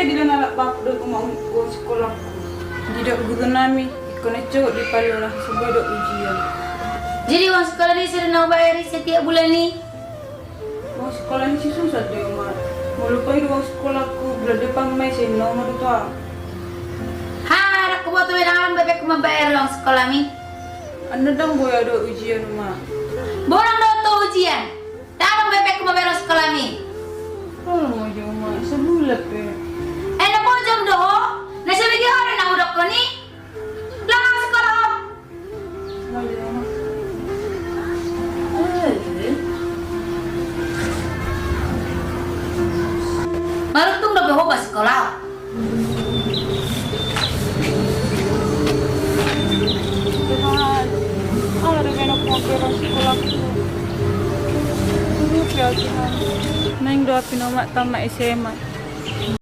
dia di anak bapak do mau sekolah. Tidak guru nami ikone cok di palola sebelum ujian. Jadi uang sekolah ini sudah mau bayar setiap bulan nih? Uang sekolah ini sih susah deh mak. Mau lupain uang sekolahku berada depan mesin nomor itu. Aku buat orang bebek mau bayar uang sekolah nih. Anda dong boy ada ujian mak. Borang do ujian. Tahu bebek mau bayar uang sekolah nih. Oh mau jauh mak sebulan pe. Enak mau jam doh. Nasi lagi hari nak udah kau nih. Langsung sekolah. Mau jauh mak. Maruntung udah bawa sekolah. Kalau ada benak mau kira sekolahku. Dulu piakinan. Neng doa pinomak tamat SMA.